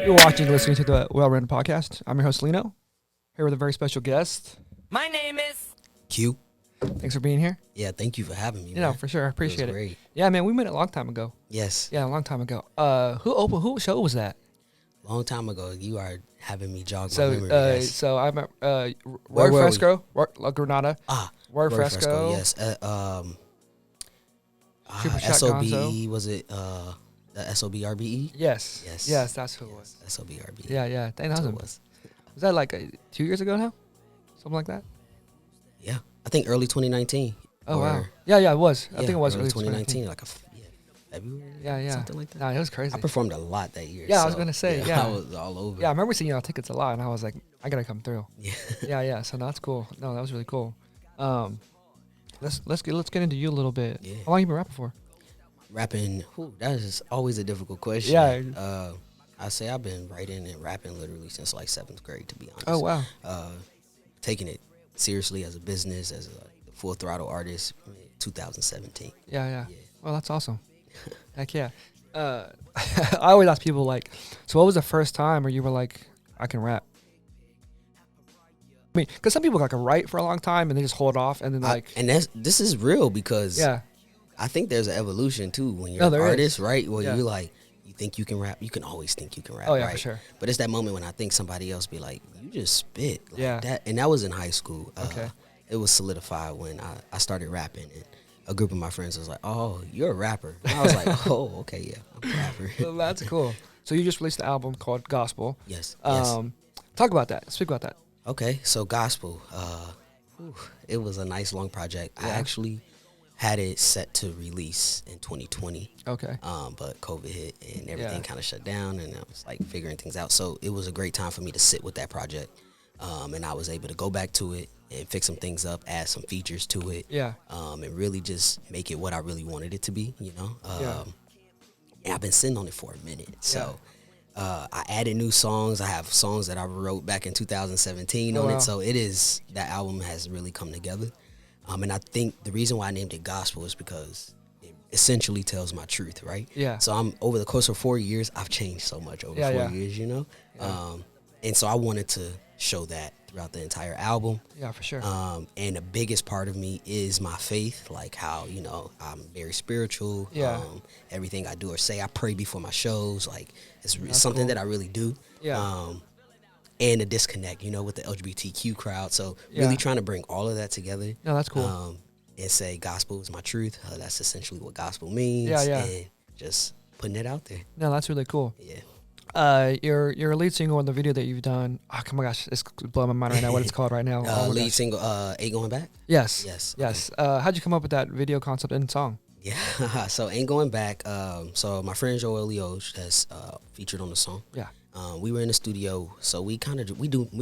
You're watching and listening to the Well-Run Podcast. I'm your host, Lino, here with a very special guest. My name is Cuee. Thanks for being here. Yeah, thank you for having me. You know, for sure. I appreciate it. Great. Yeah, man, we met a long time ago. Yes. Yeah, a long time ago. Who show was that? Long time ago, you are having me jog So, my memory. Yes. so I'm at Where Word were Fresco, La Granada. Word Word Fresco. Yes. Super Shot SOB, Gonzo. was it the SOBRBE? Yes. Yes. Yes, that's who it was. SOBRBE. Yeah, yeah. Dang, that That's was, who it was. was that like 2 years ago now? Something like that? Yeah. I think early 2019. Oh, or- wow. Yeah, it was. I yeah, think it was early early 2019, like February. Yeah. Something like that. Nah, it was crazy. I performed a lot that year. Yeah, I was so, going to say, yeah. I was all over. Yeah, I remember seeing y'all tickets a lot, and I was like, I gotta come through. Yeah. Yeah. So that's cool. No, that was really cool. Let's get into you a little bit. Yeah. How long you been rapping for? Rapping, that is always a difficult question. Yeah. I say I've been writing and rapping literally since like 7th grade, to be honest. Oh wow. Taking it seriously as a business, as a full throttle artist, 2017. Yeah. Well, that's awesome. Heck yeah. I always ask people like, so what was the first time where you were like, I can rap? I mean, because some people like write for a long time and they just hold off and then like, And this is real because yeah. I think there's an evolution too when you're No, an there is. artist, right? Well, Yeah. you like, you think you can rap, you can always think you can rap, Oh yeah, right? for sure. But it's that moment when I think somebody else be like, you just spit like Yeah. that. And that was in high school. Okay. It was solidified when I started rapping, and a group of my friends was like, oh, you're a rapper. And I was like, oh, okay, yeah, I'm a rapper. Well, that's cool. So you just released an album called Gospel. Yes. Talk about that. Speak about that. Okay, so Gospel, it was a nice long project. I Yeah. actually had it set to release in 2020, Okay. but COVID hit and everything Yeah. kind of shut down, and I was like figuring things out. So it was a great time for me to sit with that project, and I was able to go back to it and fix some things up, add some features to it, Yeah. and really just make it what I really wanted it to be, you know. Yeah. And I've been sitting on it for a minute, so. I added new songs. I have songs that I wrote back in 2017 Oh, on wow. it. So that album has really come together. And I think the reason why I named it Gospel is because it essentially tells my truth, right? Yeah. So over the course of 4 years, I've changed so much over 4 years, you know? Yeah. And so I wanted to show that throughout the entire album. Yeah, for sure. And the biggest part of me is my faith, like how, you know, I'm very spiritual. Yeah. Everything I do or say, I pray before my shows. Like, it's That's something cool. that I really do. Yeah. And a disconnect, you know, with the LGBTQ crowd. So Yeah. really trying to bring all of that together. No, that's cool. And say gospel is my truth. That's essentially what gospel means. Yeah. And just putting it out there. No, that's really cool. Yeah. Your lead single in the video that you've done. Oh my gosh, it's blowing my mind right now. What it's called right now? Oh my Lead gosh. single, Ain't Going Back? Yes. Yes. Yes. How'd you come up with that video concept and song? Yeah, so Ain't Going Back. So my friend Joel Leo has featured on the song. Yeah. We were in the studio, so we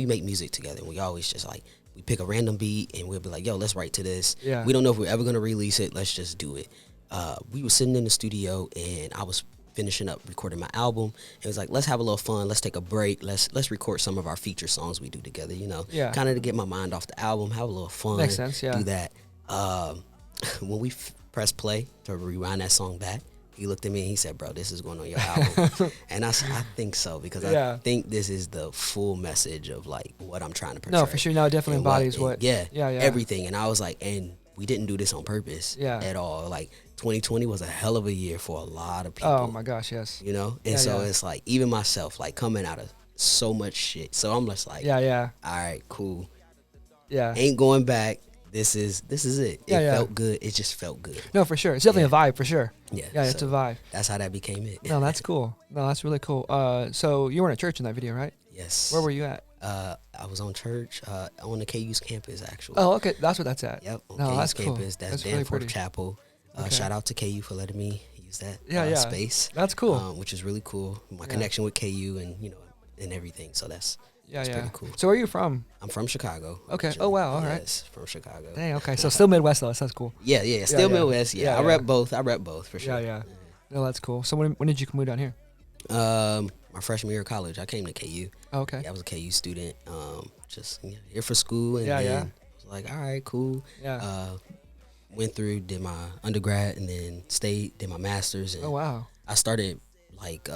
make music together. We always just like, we pick a random beat and we'll be like, yo, let's write to this. Yeah. We don't know if we're ever gonna release it. Let's just do it. We were sitting in the studio and I was finishing up recording my album. It was like, let's have a little fun. Let's take a break. Let's record some of our feature songs we do together. You know, Yeah. kind of to get my mind off the album, have a little fun. Makes sense, yeah. Do that. When we press play to rewind that song back, he looked at me and he said, bro, this is going on your album. And I said, I think so, because Yeah. I think this is the full message of like what I'm trying to portray. No, for sure. No, it definitely And embodies what. Yeah, Yeah. everything. And I was like, and we didn't do this on purpose Yeah. at all. Like 2020 was a hell of a year for a lot of people. Oh my gosh, yes. You know? And Yeah, so yeah. it's like, even myself, like coming out of so much shit. So I'm just like, Yeah. all right, cool. Yeah. Ain't going back. This is it. Yeah, It yeah. felt good. It just felt good. No, for sure. It's definitely a vibe, for sure. Yeah. Yeah, it's a so vibe. That's how that became it. No, that's cool. No, that's really cool. So you were in a church in that video, right? Yes. Where were you at? I was on church, on the KU's campus, actually. Oh, okay. That's what that's at. Yep. On No, KU's that's cool. campus. That's That's really Danforth pretty. Chapel. Okay. Shout out to KU for letting me use that Yeah. space. That's cool. Which is really cool. My Yeah. connection with KU and, you know, and everything. So that's Yeah. pretty cool. So where are you from? I'm from Chicago. Okay. originally. Oh, wow. All right. Yes, from Chicago. Dang. Okay. So still Midwest though. So that's cool. Yeah. Still yeah. Midwest. Yeah. Yeah, I yeah. rep both. For sure. Yeah. No, that's cool. So when did you move down here? My freshman year of college, I came to KU. Oh, okay. Yeah, I was a KU student. Just here for school, and Yeah, then yeah. was like, all right, cool. Yeah. Went through, did my undergrad, and then did my master's. And Oh wow. I started like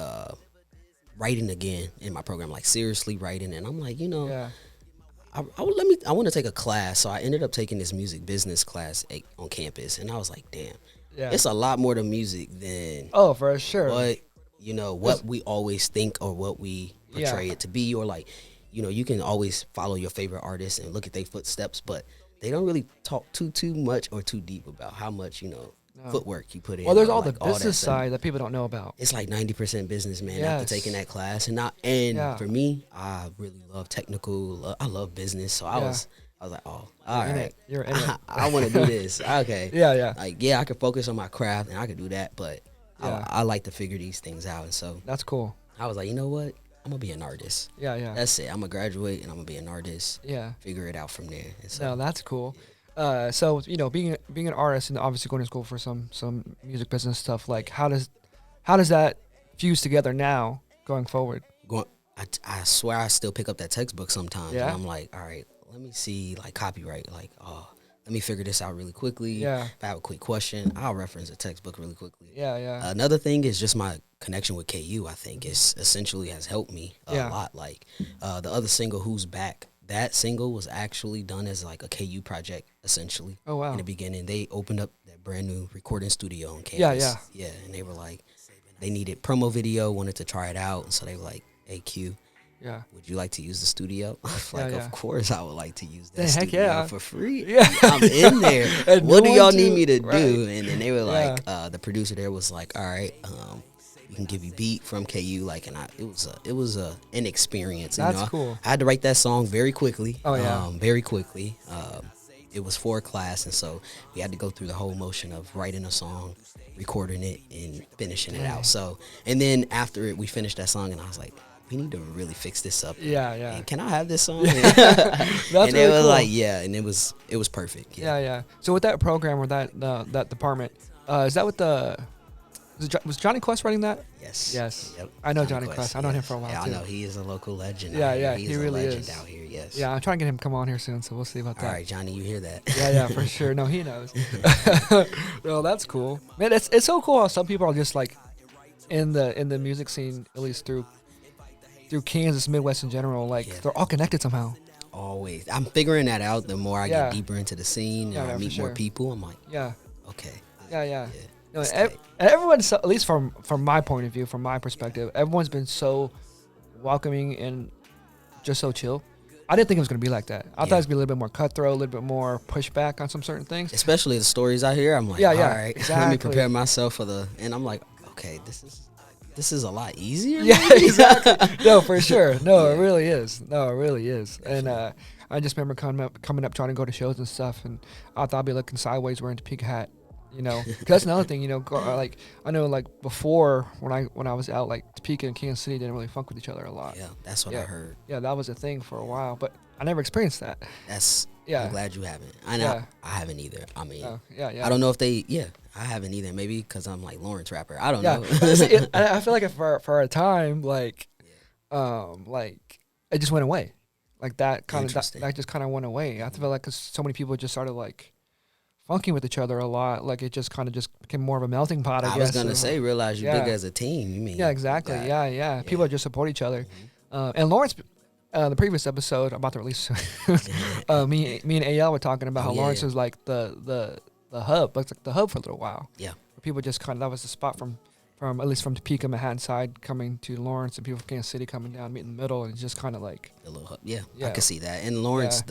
writing again in my program, like seriously writing. And I'm like, you know, Yeah. I want to take a class. So I ended up taking this music business class on campus, and I was like, damn, Yeah. it's a lot more to music than Oh, for sure. what what we always think or what we portray Yeah. it to be, or like, you can always follow your favorite artist and look at their footsteps, but they don't really talk too much or too deep about how much No. footwork you put in. Well, there's or, all like, the business stuff. side that people don't know about. It's like 90% business, man. Yes. After taking that class, and Yeah. for me, I really love technical. I love business, so I Yeah. was like, oh, all You're in right, it. You're in it. I want to do this. Okay, Yeah, yeah. like, yeah, I could focus on my craft and I could do that, but Yeah. I like to figure these things out, and so That's cool. I was like, you know what? I'm gonna be an artist. Yeah, yeah. That's it. I'm gonna graduate and I'm gonna be an artist. Yeah. Figure it out from there. And so No, that's cool. So being an artist and obviously going to school for some music business stuff, like how does that fuse together now going forward? going, I swear I still pick up that textbook sometimes. Yeah? And I'm like, all right, let me see like copyright. Like, oh, let me figure this out really quickly. Yeah. If I have a quick question, I'll reference a textbook really quickly. Yeah, yeah. Another thing is just my connection with KU. I think is essentially has helped me a Yeah. lot. Like the other single, "Who's Back," that single was actually done as like a KU project essentially. Oh, wow. In the beginning, they opened up that brand new recording studio on campus. Yeah, yeah. And they were like, they needed promo video, wanted to try it out, and so they were like, "Hey Q, Yeah. would you like to use the studio?" Like, yeah. of course I would like to use that Heck studio yeah. for free. Yeah. I'm in there. And What no do y'all one need to- me to right. do? And then they were Yeah. like, the producer there was like, all right, we can give you beat from KU. Like, and it was an experience. That's you know? cool. I had to write that song very quickly. Oh, yeah. Very quickly. It was for a class, and so we had to go through the whole motion of writing a song, recording it, and finishing it out. So, and then after it, we finished that song, and I was like, we need to really fix this up. Yeah, yeah. And can I have this song? That's and really it was cool. like, yeah, and it was perfect. Yeah, yeah. So with that program or that department, is that what was Johnny Quest writing that? Yes. Yes. Yep. I know Johnny Quest. I've known him yes. for a while, Yeah, too. I know he is a local legend. Yeah, out here. yeah, He's he a really legend is. out here. Yes. Yeah, I'm trying to get him to come on here soon, so we'll see about that. All right, Johnny, you hear that? Yeah, yeah, for sure. No, he knows. No, that's cool, man. It's so cool how some people are just like in the music scene, at least through Kansas, Midwest in general. Like Yeah. they're all connected somehow. Always. I'm figuring that out. The more I Yeah. get deeper into the scene Yeah, and I for meet more sure. people, I'm like, Yeah, okay. yeah, yeah. Yeah. No, it's and tight. everyone's at least from my point of view, from my perspective, everyone's been so welcoming and just so chill. I didn't think it was gonna be like that. I thought it Yeah. was gonna be a little bit more cutthroat, a little bit more pushback on some certain things. Especially the stories I hear, I'm like, Yeah, yeah, all right, let me exactly. prepare myself for and I'm like, okay, this is a lot easier. Yeah, maybe? exactly. No, for sure. No, Yeah. it really is. No, it really is. And I just remember coming up trying to go to shows and stuff, and I thought I'd be looking sideways wearing a Topeka hat. You know, 'cause that's another thing. You know, like I know, like before when I was out, like Topeka and Kansas City didn't really funk with each other a lot. Yeah, that's what I Yeah. heard. Yeah, that was a thing for a while, but I never experienced that. Yeah. I'm glad you haven't. I know Yeah. I haven't either. I mean, Yeah, yeah. I don't know if I haven't either. Maybe because I'm like Lawrence rapper. I don't Yeah, know. See, I feel like for a time, like it just went away, like that kind of Interesting. that just kind of went away. I feel like 'cause so many people just started like funking with each other a lot, like it just kind of just became more of a melting pot. I I guess. was gonna of, say, realize you're Yeah. big as a team. You mean? yeah, exactly. God. Yeah, yeah. People just support each other. Mhm. And Lawrence, the previous episode I'm about to release, me and AL were talking about Oh, how yeah, Lawrence yeah. was like the hub, like the hub for a little while. Yeah. Where people just kind of, that was the spot from at least from Topeka, Manhattan side coming to Lawrence, and people from Kansas City coming down, meet in the middle, and it's just kind of like, A little, yeah, I Yeah. can see that. And Lawrence,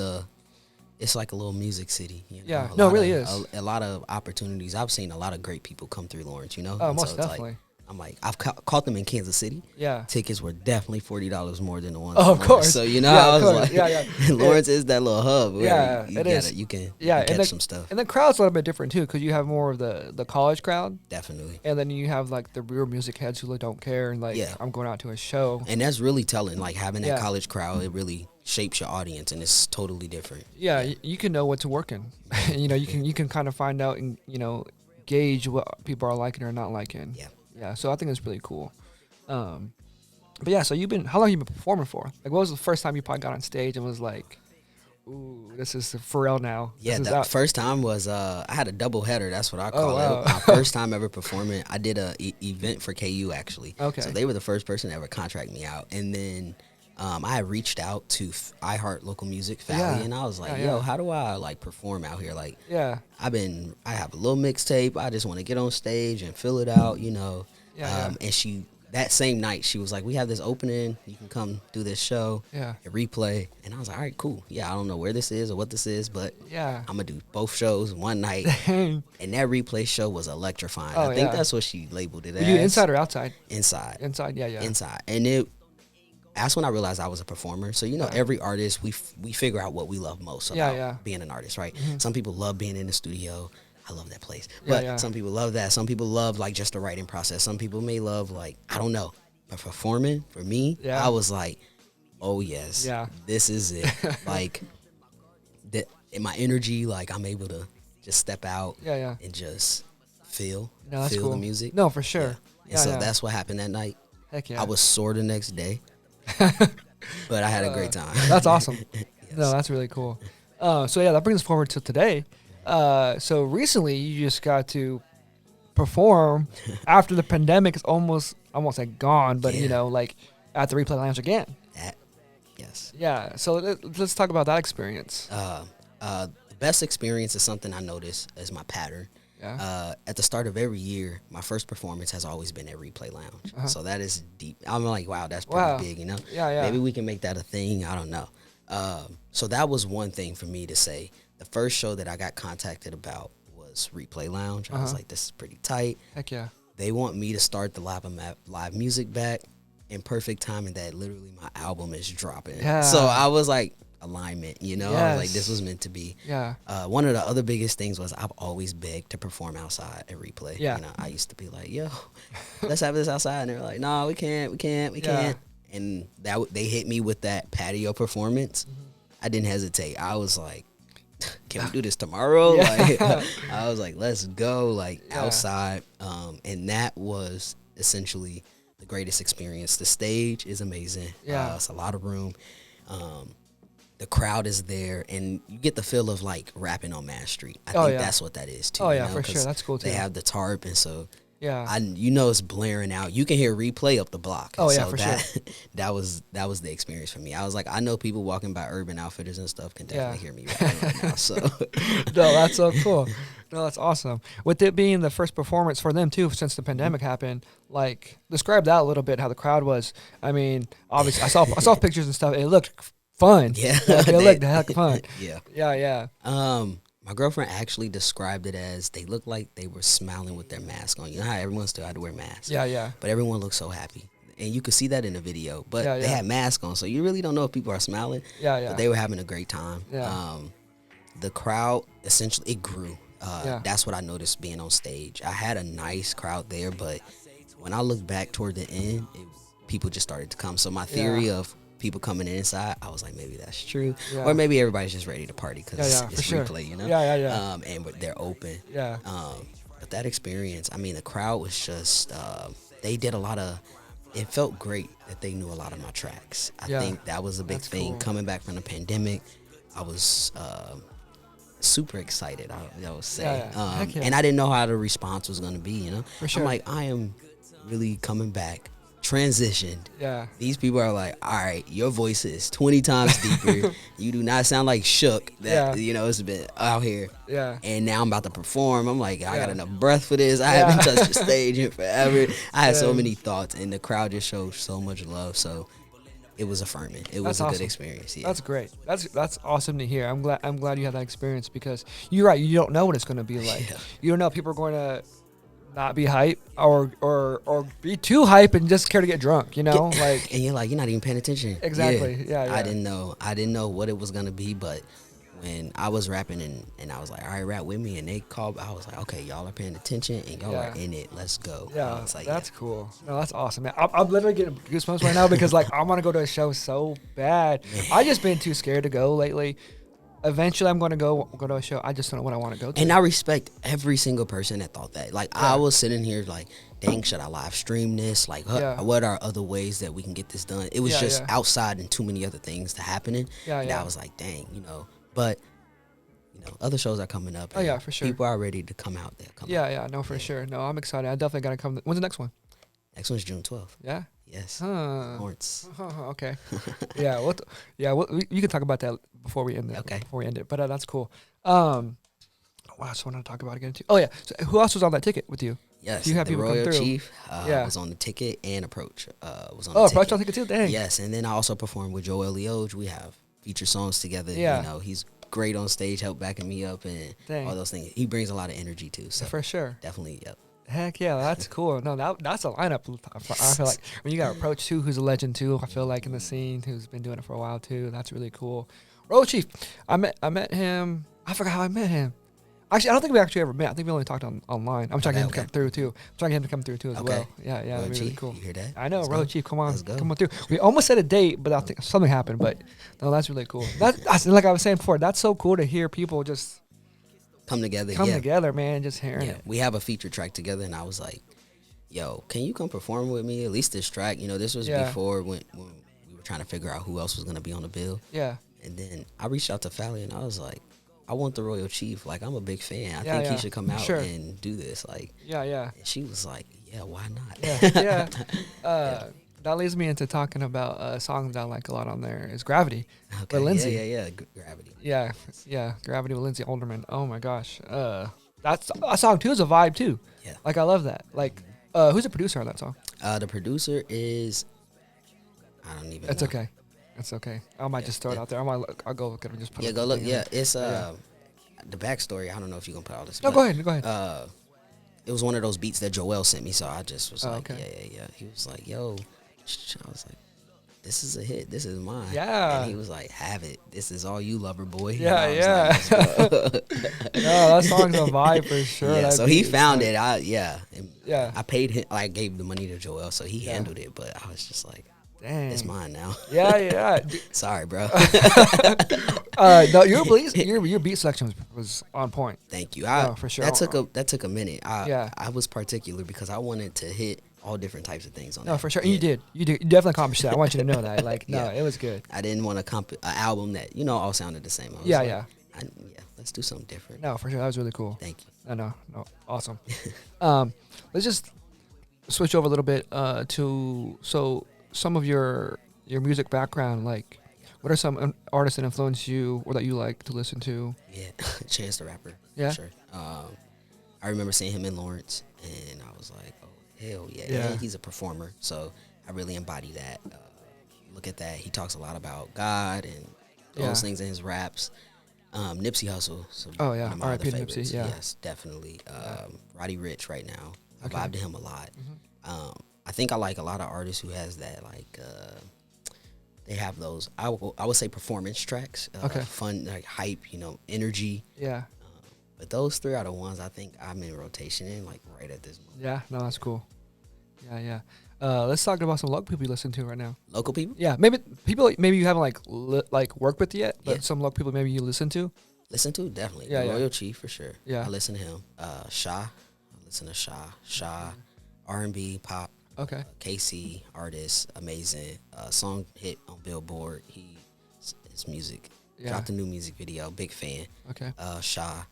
it's like a little music city. You know? Yeah. A No, it lot really of- is. A lot of opportunities. I've seen a lot of great people come through Lawrence. You know. oh, And most so it's definitely. Like, I'm like, I've caught them in Kansas City. Yeah. Tickets were definitely $40 more than the ones. Oh, in of Lawrence. course. So you know, Yeah, I of was course. like, Yeah, yeah. Lawrence is that little hub. Where Yeah, you it is. You can Yeah, catch and some stuff. And the crowd's a little bit different too, because you have more of the college crowd, Definitely. and then you have like the real music heads who like, don't care, and like Yeah. I'm going out to a show. And that's really telling. Like having that Yeah. college crowd, it really shapes your audience, and it's totally different. Yeah, you can know what's working. You know, you can kind of find out and gauge what people are liking or not liking. Yeah. Yeah. So I think it's really cool. But yeah, so how long have you been performing for? Like, what was the first time you probably got on stage and was like, Ooh, this is for real now. Yeah, This is the out. first time was I had a double header. That's what I Oh, call wow. it. My first time ever performing. I did a event for KU actually. Okay. So they were the first person to ever contract me out, and then I had reached out to iHeart Local Music Valley, Yeah. and I was like, Yeah, "Yo, yeah. how do I like perform out here? Like, Yeah. I have a little mixtape. I just want to get on stage and fill it out, you know." Yeah, And that same night she was like, "We have this opening. You can come do this show, yeah. and replay." And I was like, "All right, cool. Yeah, I don't know where this is or what this is, but Yeah. I'm gonna do both shows one night." Dang. And that replay show was electrifying. Oh, I think yeah. that's what she labeled it Were as. you inside or outside? Inside. Inside, yeah, yeah. Inside. And that's when I realized I was a performer. So, you know, Yeah. every artist, we figure out what we love most Yeah, about yeah. being an artist, right? Mhm. Some people love being in the studio. I love that place. Yeah, But yeah. some people love that. Some people love, like, just the writing process. Some people may love, like, I don't know. But performing, for me, Yeah. I was like, oh, yes. Yeah. This is it. Like, in my energy, like, I'm able to just step out Yeah, yeah. and just feel No, that's feel cool. the music. No, for sure. Yeah. And Yeah, so yeah. that's what happened that night. Heck yeah. I was sore the next day, but I had a great time. That's awesome. Yes. No, that's really cool. So yeah, that brings us forward to today. So recently you just got to perform after the pandemic is almost, I won't say gone, but you Yeah. know, like at the Replay Lounge again. Yes. Yeah. So let's talk about that experience. The best experience is something I notice as my pattern. Yeah. At the start of every year, my first performance has always been at Replay Lounge. Uh-huh. So that is deep. I'm like, wow, that's pretty Wow. big, you know? Yeah, yeah. Maybe we can make that a thing. I don't know. So that was one thing for me to say. The first show that I got contacted about was Replay Lounge. I was Uh-huh. like, this is pretty tight. Heck yeah. They want me to start the live music back in perfect timing that literally my album is dropping. Yeah. So I was like, alignment, you know? I was like, Yes. this was meant to be. Yeah. One of the other biggest things was I've always begged to perform outside at Replay. Yeah. You know, I used to be like, yo, let's have this outside. And they were like, no, we can't. Yeah. And they hit me with that patio performance. Mm-hmm. I didn't hesitate. I was like, can we do this tomorrow? Yeah. Like, I was like, let's go, like, Yeah. outside. And that was essentially the greatest experience. The stage is amazing. Yeah. It's a lot of room. The crowd is there, and you get the feel of like rapping on Mass Street. I think yeah. that's what that is too. Oh, you yeah, know, for sure. 'cause That's cool, They too. have the tarp, and so Yeah. you know it's blaring out. You can hear Replay up the block. Oh, And yeah, so for that, that was the experience for me. I was like, I know people walking by Urban Outfitters and stuff can definitely Yeah. hear me rapping right now. So No, that's so cool. No, that's awesome. With it being the first performance for them too, since the pandemic happened, like describe that a little bit, how the crowd was. I mean, obviously, I saw pictures and stuff. It looked fun. Yeah. Like, it looked heck fun. yeah. Yeah, yeah. My girlfriend actually described it as they looked like they were smiling with their mask on. You know how everyone still had to wear masks? Yeah, yeah. But everyone looked so happy. And you could see that in the video. But Yeah, they yeah. had masks on, so you really don't know if people are smiling. Yeah, yeah. But they were having a great time. Yeah. The crowd, essentially, it grew. Yeah. That's what I noticed being on stage. I had a nice crowd there, but when I looked back toward the end, people just started to come. So my theory Yeah. of people coming inside, I was like, maybe that's true. Yeah. Or maybe everybody's just ready to party because Yeah, yeah, it's for sure. Replay, you know? Yeah, yeah, yeah. And they're open. Yeah. But that experience, I mean, the crowd was just, they did a lot of, it felt great that they knew a lot of my tracks. I Yeah. think that was a big That's thing. cool. Coming back from the pandemic, I was super excited, I would say. Yeah, yeah. Heck yeah. And I didn't know how the response was going to be, you know? For sure. I'm like, I am really coming back, transitioned. Yeah. These people are like, all right, your voice is 20 times deeper. You do not sound like Shook that, Yeah. you know, it's been out here. Yeah. And now I'm about to perform. I'm like, I got Yeah. enough breath for this. I Yeah. haven't touched the stage in forever. I had so Yeah. many thoughts, and the crowd just showed so much love. So it was affirming. It was That's a awesome. good experience. Yeah. That's great. That's awesome to hear. I'm glad you had that experience because you're right. You don't know what it's going to be like. Yeah. You don't know if people are going to not be hype or be too hype and just care to get drunk. You know, like And you're like, you're not even paying attention. Exactly. Yeah, yeah. I didn't know what it was gonna be, but when I was rapping and I was like, all right, rap with me, and they called, I was like, okay, y'all are paying attention and y'all Yeah. are in it. Let's go. yeah, I was like, that's cool. No, that's awesome, man. I'm literally getting goosebumps right now because like I want to go to a show so bad. I just been too scared to go lately. Eventually, I'm going to go to a show. I just don't know what I want to go to. And I respect every single person that thought that. Like, Yeah. I was sitting here like, dang, should I live stream this? Like, Yeah. what are other ways that we can get this done? It was Yeah, just yeah. outside and too many other things to happening. Yeah, And yeah. I was like, dang, you know, But other shows are coming up. Oh, and yeah, for sure. People are ready to come out. They'll come Yeah, out. yeah, no, for sure. No, I'm excited. I definitely gotta come. When's the next one? Next one's June 12th. Yeah. Yes. Huh. Lawrence. Okay. Yeah. We can talk about that before we end it. Okay. Before we end it, but that's cool. What else I want to talk about again too? Oh yeah. So who else was on that ticket with you? Yes. You have the people come Royal through. Chief Yeah. was on the ticket, and Approach was on Oh, the Approach ticket. on ticket too. Dang. Yes, and then I also performed with Joel Leoge. We have feature songs together. Yeah. He's great on stage, help backing me up, and Dang. all those things. He brings a lot of energy too. So For sure. definitely, yep. Heck yeah, that's cool. No, that's a lineup. I feel like when you got Approach too, who's a legend too. I feel like in the scene, who's been doing it for a while too. That's really cool. Royal Chief, I met him. I forgot how I met him. Actually, I don't think we actually ever met. I think we only talked online. I'm trying to get him to come through too. I'm trying to get him to come through too as well. Yeah, Royal really Chief, cool. you hear that? I know, Royal Chief. Come on, Let's go. come on through. We almost set a date, but I think something happened. But no, that's really cool. That's like I was saying before. That's so cool to hear people just Come together. together, man. Just hearing Yeah, it. we have a feature track together, and I was like, "Yo, can you come perform with me? At least this track." This was before when we were trying to figure out who else was gonna be on the bill. Yeah. And then I reached out to Fally, and I was like, "I want the Royal Chief. Like, I'm a big fan. I think he should come out and do this." Like, yeah. and she was like, "Yeah, why not?" Yeah. That leads me into talking about songs that I like a lot on there is Gravity Okay, with Lindsay. Yeah. Gravity. Yeah. Gravity with Lindsay Alderman. Oh my gosh. That song too is a vibe too. Yeah. Like I love that. Like who's the producer on that song? The producer is, I don't even. It's know. okay. It's okay. I might just throw it out there. I'll go look at it and just put it. Yeah, go look. in Yeah, there. it's the backstory. I don't know if you're gonna put all this. No, but, go ahead. It was one of those beats that Joel sent me, so I just was like, okay. yeah. He was like, "Yo," I was like, "This is a hit. This is mine." Yeah. And he was like, "Have it. This is all you, lover boy." Yeah, And I was like, "Let's go." No, that song's a vibe for sure. Yeah, That so he beat, found like- it. Yeah. I paid him. I gave the money to Joel, so he handled it. But I was just like, Dang. "It's mine now." Yeah. Sorry, bro. No, your beat selection was on point. Thank you. For sure. That took a minute. Yeah. I was particular because I wanted to hit all different types of things on that. No, for sure. And Yeah. you did. You definitely accomplished that. I want you to know that. Like, no, Yeah. it was good. I didn't want an album that all sounded the same. I was Yeah, like, yeah. Let's do something different. No, for sure. That was really cool. Thank you. No, awesome. Let's just switch over a little bit to some of your music background. Like, what are some artists that influence you or that you like to listen to? Yeah, Chance the Rapper. Yeah? For sure. I remember seeing him in Lawrence, and I was like, oh, hell yeah. Yeah. And he's a performer, so I really embody that. Look at that. He talks a lot about God and those things in his raps. Nipsey Hussle. So Oh, yeah. one of my other R.I.P. Nipsey, favorites. yeah. Yes, definitely. Roddy Ricch right now. Okay. I vibe to him a lot. I think I like a lot of artists who has that, like, they have those, I would say performance tracks. Fun, like hype, energy. Yeah. But those three are the ones I think I'm in rotation in, like, right at this moment. Yeah. No, that's cool. Yeah. Let's talk about some local people you listen to right now. Local people? Yeah, maybe you haven't worked with yet, but some local people maybe you listen to. Listen to, definitely. Yeah, Royal Chief, for sure. Yeah. I listen to him. Sha. I listen to Sha. R&B, pop. Okay. KC, artist, amazing. Song hit on Billboard. His music. Yeah. Dropped a new music video. Big fan. Okay. Sha.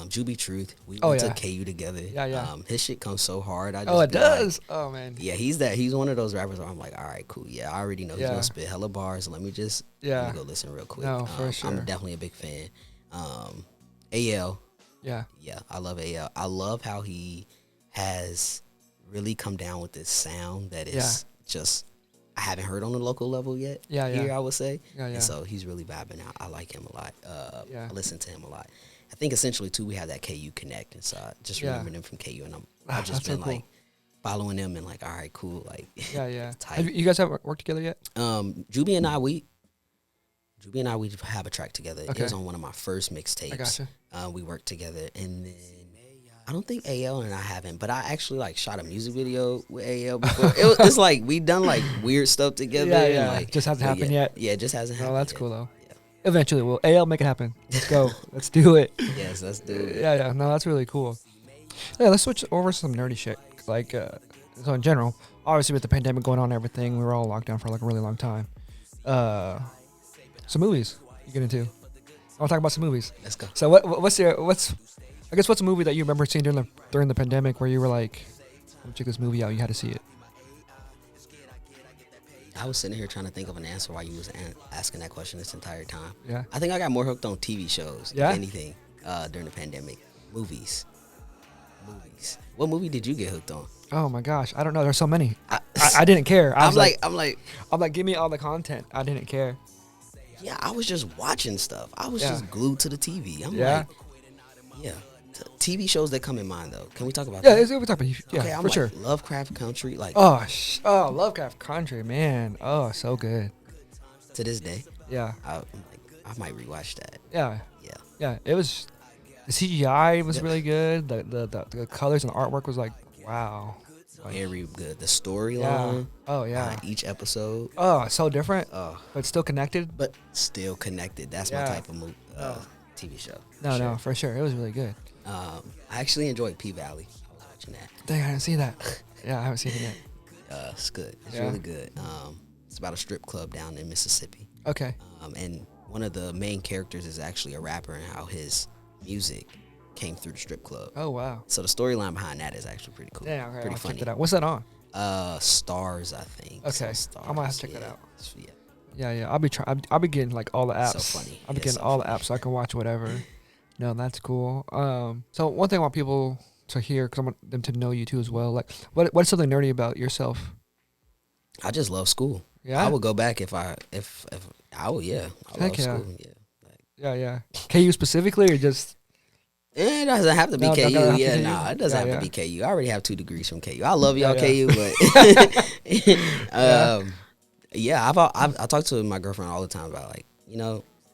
Juby Truth. We Oh, went yeah. to KU together. Yeah. His shit comes so hard. I just Oh, it be like, does. Oh man. yeah, he's one of those rappers where I'm like, all right, cool. Yeah, I already know he's Yeah. gonna spit hella bars. Let me Yeah. go listen real quick. No, for sure. I'm definitely a big fan. AL. Yeah. Yeah, I love AL. I love how he has really come down with this sound that is just I haven't heard on the local level yet. Yeah. Here, I would say. Yeah. And so he's really vibing out. I like him a lot. Yeah. I listen to him a lot. I think essentially too we have that KU connect, and so I just remember them from KU, and I've just That's so been like following them and like, all right, cool, like Yeah. tight. Have you guys have worked together yet? Juby and I we have a track together. It Okay. was on one of my first mixtapes. I gotcha. We worked together, and then I don't think AL and I haven't, but I actually like shot a music video with AL before. It's like we done like weird stuff together. Yeah. And like, Just hasn't happened yet. Yeah, it just hasn't happened. Oh, that's yet. cool though. Yeah. Eventually, we'll make it happen. Let's go. Let's do it. Yes, let's do it. Yeah. No, that's really cool. Yeah, let's switch over to some nerdy shit. Like, so in general, obviously with the pandemic going on and everything, we were all locked down for like a really long time. Some movies you get into. I'll talk about some movies. Let's go. So what's a movie that you remember seeing during the pandemic where you were like, check this movie out, you had to see it? I was sitting here trying to think of an answer while you was asking that question this entire time. Yeah. I think I got more hooked on TV shows, Yeah? if anything, during the pandemic. Movies. What movie did you get hooked on? Oh my gosh, I don't know. There's so many. I, I didn't care. I'm like, give me all the content. I didn't care. yeah, I was just watching stuff. I was just glued to the TV. I'm Yeah. like, yeah. TV shows that come in mind though. Can we talk about Yeah, that? we're talking. Yeah, Okay, I'm for like, sure. Lovecraft Country, like Lovecraft Country, man. Oh, so good. to this day, Yeah, I might rewatch that. yeah, Yeah. yeah. It was the CGI was really good. The colors and the artwork was like wow. Like, Very good. The yeah. storyline. Oh yeah. behind each episode. Oh, so different, Oh, but still connected. but still connected. That's my Yeah. type of TV show. No, Sure. no, for sure. It was really good. I actually enjoyed P-Valley. I was watching that. Dang, I didn't see that. Yeah, I haven't seen it yet. It's good. It's Yeah. really good. It's about a strip club down in Mississippi. Okay. And one of the main characters is actually a rapper and how his music came through the strip club. Oh wow. So the storyline behind that is actually pretty cool. Yeah, okay, pretty I'll funny. check that out. What's that on? Stars, I think. Okay, Stars. I might have to check that yeah. out. Yeah. Yeah. I'll be getting like all the apps. So funny. I'll be Yeah, getting so all the funny. apps so I can watch whatever. No, that's cool. So one thing I want people to hear, because I want them to know you too as well. Like, what's something nerdy about yourself? I just love school. Yeah. I would go back if I would. Yeah. I Heck love yeah. school. Yeah. Yeah. KU specifically, or just It doesn't have to be No, it doesn't KU. have to Yeah, be nah, KU? it doesn't Yeah, have to be KU. I already have 2 degrees from KU. I love y'all, Yeah, KU, but I talk to my girlfriend all the time about like,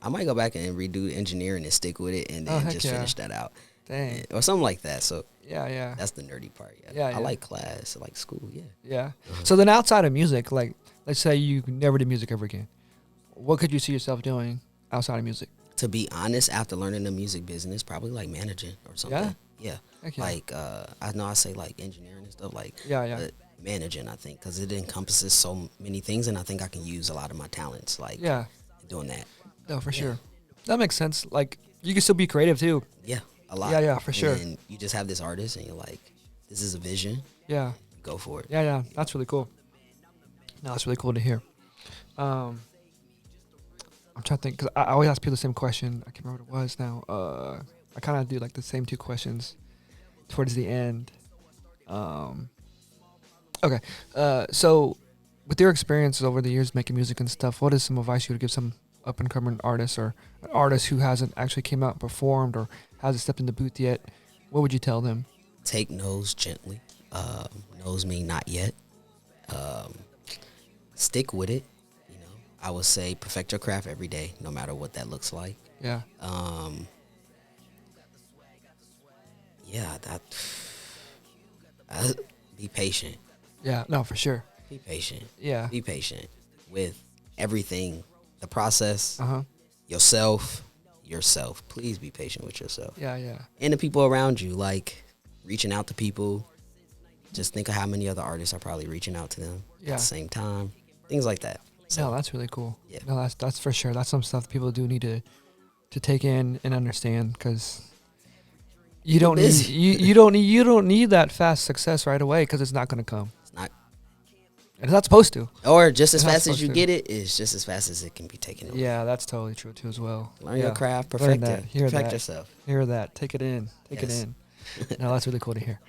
I might go back and redo engineering and stick with it and then heck just yeah. finish that out. dang. Or something like that. So Yeah. that's the nerdy part. Yeah. Yeah, I yeah. like class. I like school. Yeah. Yeah. Uh-huh. So then outside of music, like let's say you never did music ever again, what could you see yourself doing outside of music? To be honest, after learning the music business, probably like managing or something. Yeah. Heck yeah. Like, I know I say like engineering and stuff like, Yeah. but managing, I think, because it encompasses so many things, and I think I can use a lot of my talents, like Yeah. doing that. No, for Yeah. sure. That makes sense. Like you can still be creative too. Yeah, a lot. Yeah, for sure. And you just have this artist, and you're like, this is a vision. Yeah. Go for it. Yeah. That's really cool. No, that's really cool to hear. I'm trying to think because I always ask people the same question. I can't remember what it was now. I kind of do like the same 2 questions towards the end. Okay. So with your experiences over the years making music and stuff, what is some advice you would give some up and coming artists or an artist who hasn't actually came out and performed or hasn't stepped in the booth yet? What would you tell them? Take no's gently. No's mean not yet. Stick with it. I would say perfect your craft every day, no matter what that looks like. Yeah. Be patient. Yeah. No, for sure. Be patient. Yeah. Be patient with everything, the process, Uh-huh. yourself. Please be patient with yourself. Yeah. And the people around you, like reaching out to people. Just think of how many other artists are probably reaching out to them Yeah. at the same time. Things like that. No, that's really cool. Yeah. No, that's for sure. That's some stuff people do need to take in and understand because you don't need busy. you don't need that fast success right away because it's not going to come. It's not, And it's not supposed to. or just as It's not fast as you supposed to. get it, is just as fast as it can be taken away. Yeah, that's totally true too as well. Learn Yeah. your craft, Learn perfect that. it, Hear perfect that. yourself. Hear that. Take it in. Take Yes. it in. No, that's really cool to hear.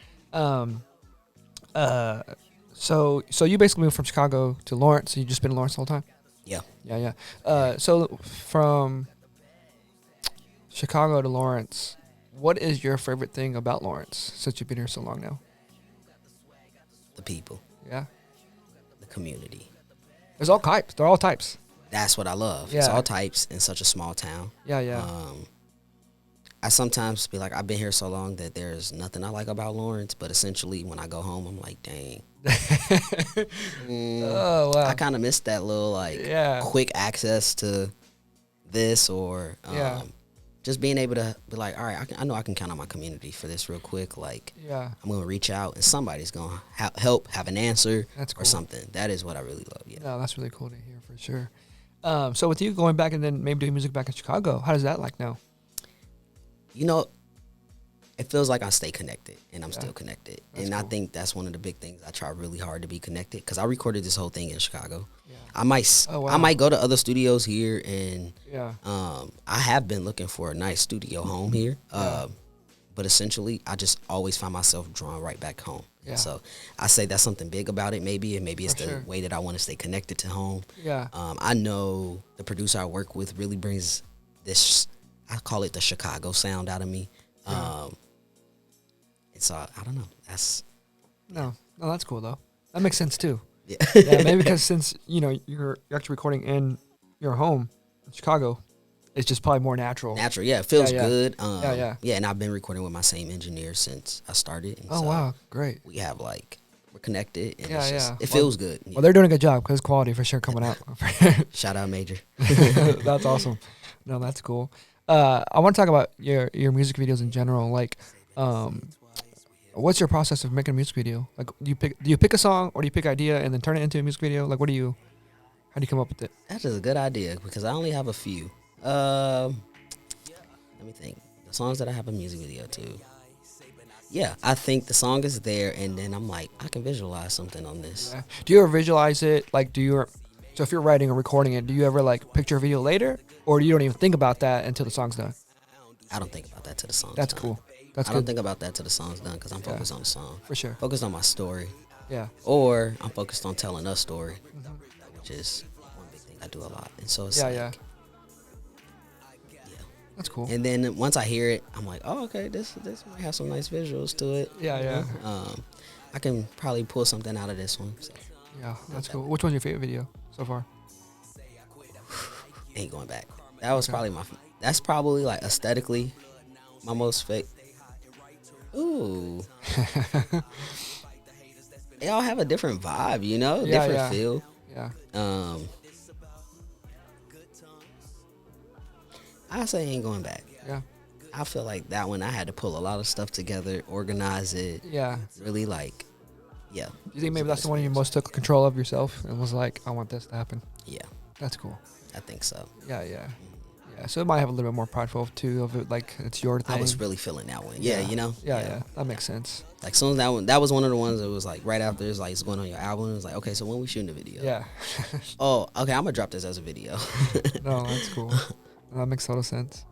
So you basically moved from Chicago to Lawrence. So you just been in Lawrence the whole time? Yeah. Yeah. So from Chicago to Lawrence, what is your favorite thing about Lawrence since you've been here so long now? The people, Yeah. the community. There's all types. They're all types. That's what I love. It's Yeah. all types in such a small town. Yeah. I sometimes be like, I've been here so long that there's nothing I like about Lawrence, but essentially when I go home, I'm like, dang. Oh, wow. I kind of missed that little Yeah. quick access to this, or Yeah. just being able to be like, all right, I know I can count on my community for this real quick. Like, Yeah. I'm going to reach out and somebody's going to help, have an answer That's cool. or something. That is what I really love. Yeah. No, that's really cool to hear for sure. So with you going back and then maybe doing music back in Chicago, how does that like now? You know, it feels like I stay connected, and I'm Yeah. still connected. That's And I cool. think that's one of the big things. I try really hard to be connected because I recorded this whole thing in Chicago. Yeah. I Oh, wow. might go to other studios here, and Yeah. I have been looking for a nice studio home here. Yeah. But essentially, I just always find myself drawn right back home. Yeah. So I say that's something big about it, maybe, and maybe it's For the sure. way that I want to stay connected to home. Yeah. I know the producer I work with really brings this, I call it the Chicago sound out of me. Yeah. And so I don't know. That's No. No, that's cool though. That makes sense too. yeah. Yeah, maybe because since you're actually recording in your home in Chicago, it's just probably more natural. Natural, yeah. It feels Yeah, yeah. good. Yeah. And I've been recording with my same engineer since I started. And Oh so wow, great. we have we're connected, and Yeah, it's just, yeah. it Well, feels good. Well, they're doing a good job because quality for sure coming out. Shout out Major. That's awesome. No, that's cool. I want to talk about your music videos in general. Like, what's your process of making a music video? Like, do you pick a song or do you pick idea and then turn it into a music video? Like, how do you come up with it? That is a good idea because I only have a few. Let me think. The songs that I have a music video to. Yeah, I think the song is there, and then I'm like, I can visualize something on this. Yeah. Do you ever visualize it? Like, so if you're writing or recording it, do you ever like picture a video later, or you don't even think about that until the song's done? I don't think about that till the song's That's done. cool. That's I good don't think about that till the song's done because I'm Yeah. focused on the song, for sure. focused on my story, Yeah. or I'm focused on telling a story, Mhm. which is one big thing I do a lot. And so it's Yeah, like, yeah. yeah. That's cool. And then once I hear it, I'm like, oh, okay, this might have some nice visuals to it. Yeah, you yeah. know? I can probably pull something out of this one. So Yeah, that's cool. Which one's your favorite video so far? ain't going back. That was Okay. that's probably like aesthetically my most fake. Ooh. They all have a different vibe, Yeah, different yeah. feel. Yeah. I say ain't going back. Yeah. I feel like that one I had to pull a lot of stuff together, organize it, Yeah. really like, yeah. Do you think maybe that's the one you most took control of yourself and was like, I want this to happen? Yeah, That's cool. I think so. Yeah, yeah. Yeah. So it might have a little bit more prideful too of it, like it's your thing. I was really feeling that one. Yeah, Yeah, yeah. That makes sense. Like soon as that was one of the ones that was like right after it's like it's going on your album. It was like, okay, so when we shooting the video? Yeah. Oh, okay, I'm gonna drop this as a video. No, that's cool. That makes total sense.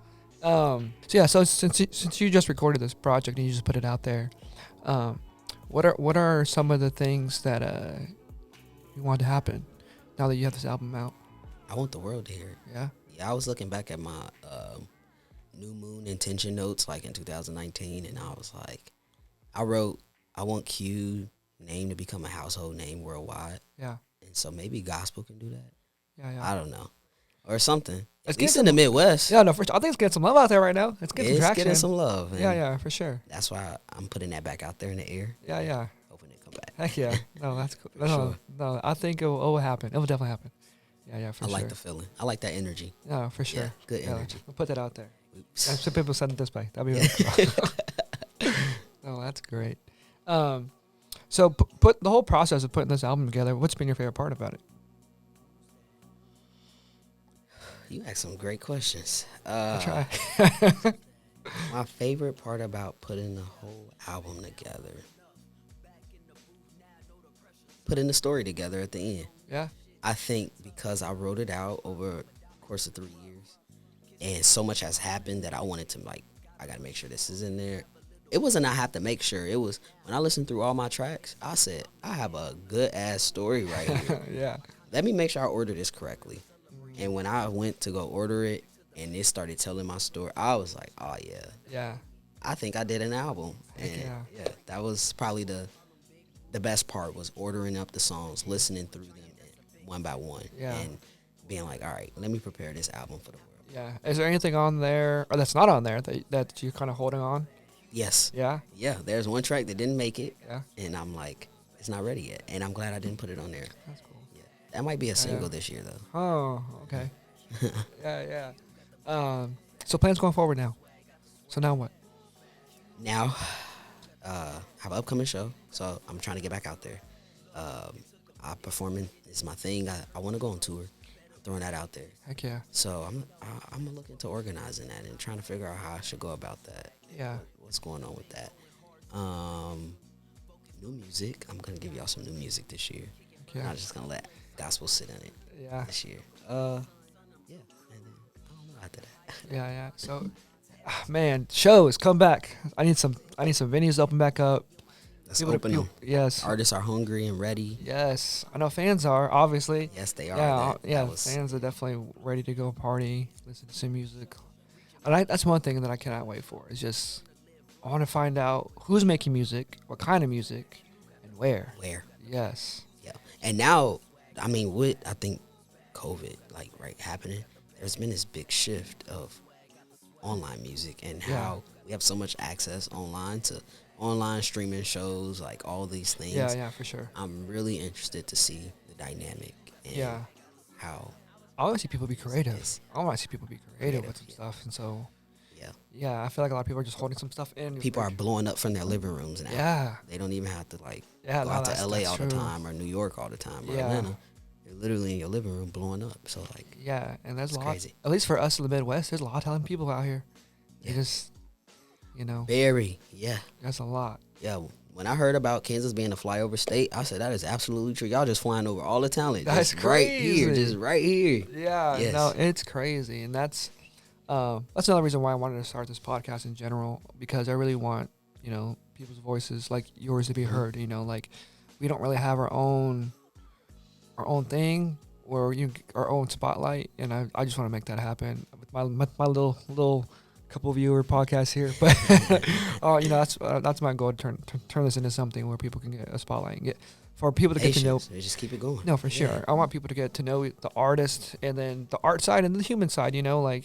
So yeah, so since you just recorded this project and you just put it out there, what are some of the things that you want to happen now that you have this album out? I want the world to hear it. Yeah. Yeah, I was looking back at my new moon intention notes like in 2019, and I was like, I wrote, I want Cuee name to become a household name worldwide, Yeah. and so maybe gospel can do that. Yeah. Yeah. I don't know, or something. It's At least getting in the Midwest, Yeah. No, for sure. I think it's getting some love out there right now. It's getting some it's traction. getting some love. And Yeah. Yeah. For sure. That's why I'm putting that back out there in the air. Yeah. Yeah. Hoping it come back. Heck yeah. No, that's cool. For No, sure. no, I think it will happen. It will definitely happen. Yeah. Yeah. For I sure. like the feeling. I like that energy. No, for sure. Yeah, good energy. We'll put that out there. Oops. And some people send it this way. That'd be Yeah. really cool. Oh, that's great. So put the whole process of putting this album together. What's been your favorite part about it? You asked some great questions. I try. My favorite part about putting the whole album together, putting the story together at the end. Yeah. I think because I wrote it out over the course of 3 years, and so much has happened that I wanted to I got to make sure this is in there. It wasn't I have to make sure. It was when I listened through all my tracks, I said, I have a good ass story right here. Yeah. Let me make sure I order this correctly. And when I went to go order it and it started telling my story, I was like, oh yeah, Yeah. I think I did an album. Heck And yeah. that was probably the best part, was ordering up the songs, listening through them one by one, Yeah. and being like, all right, let me prepare this album for the world. Yeah. Is there anything on there or that's not on there that you're kind of holding on? Yes. Yeah. Yeah, there's one track that didn't make it, Yeah. and I'm like, it's not ready yet. And I'm glad I didn't put it on there. That's cool. Yeah. That might be a single yeah. this year, though. Oh, okay. Yeah. So plans going forward now. So now what? Now, I have an upcoming show, so I'm trying to get back out there. Performing is my thing. I want to go on tour. I'm throwing that out there. Heck yeah. So I'm gonna look into organizing that and trying to figure out how I should go about that. Yeah. What's going on with that? New music. I'm gonna give y'all some new music this year. Okay. I'm not just gonna let gospel sit in it Yeah. this year. Yeah. And then I don't know after that. Yeah. So, man, shows come back. I need some venues to open back up. Let's open them. Yes. Artists are hungry and ready. Yes. I know fans are, obviously. Yes, they are. Fans are definitely ready to go party, listen to some music. And that's one thing that I cannot wait for. Is just I want to find out who's making music, what kind of music, and where. Yes. Yeah. And now, I mean, with I think COVID happening, there's been this big shift of online music and how we have so much access online to online streaming shows, like all these things. Yeah, for sure. I'm really interested to see the dynamic and how. I want to see people be creative. I want to see people be creative with some stuff, and so. Yeah, I feel like a lot of people are just holding some stuff in. People are blowing up from their living rooms now. Yeah. They don't even have to go out to LA all the time or New York all the time or Atlanta. You're literally in your living room blowing up. So and there's a lot. Crazy. At least for us in the Midwest, there's a lot of talented people out here. Yeah. They just, very. Yeah. That's a lot. Yeah. When I heard about Kansas being a flyover state, I said that is absolutely true. Y'all just flying over all the talent. That's just crazy. Right here. Yeah. Yes. No, it's crazy, and that's another reason why I wanted to start this podcast in general, because I really want people's voices like yours to be heard. Like we don't really have our own thing or our own spotlight, and I just want to make that happen with my little couple viewer podcast here. But that's my goal, to turn this into something where people can get a spotlight and get people to get to know. Just keep it going. No, for sure. I want people to get to know the artist and then the art side and the human side. What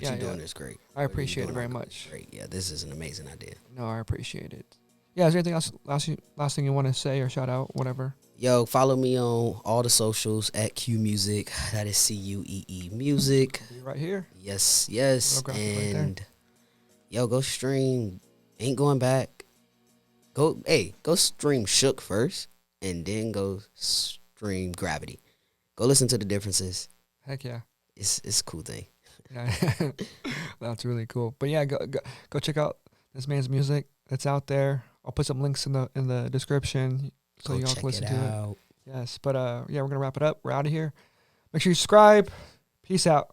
you're doing is great. I appreciate it very much. Great. Yeah, this is an amazing idea. No, I appreciate it. Yeah, is there anything else? Last thing you want to say or shout out, whatever? Yo, follow me on all the socials at Cuee Music. That is CUEE Music. Right here. Yes. And go stream. Ain't going back. Go stream Shook first, and then go stream Gravity. Go listen to the differences. Heck yeah. It's a cool thing. Yeah, that's really cool. But yeah, go check out this man's music. It's out there. I'll put some links in the description so y'all can listen to it. Yes, but we're gonna wrap it up. We're out of here. Make sure you subscribe. Peace out.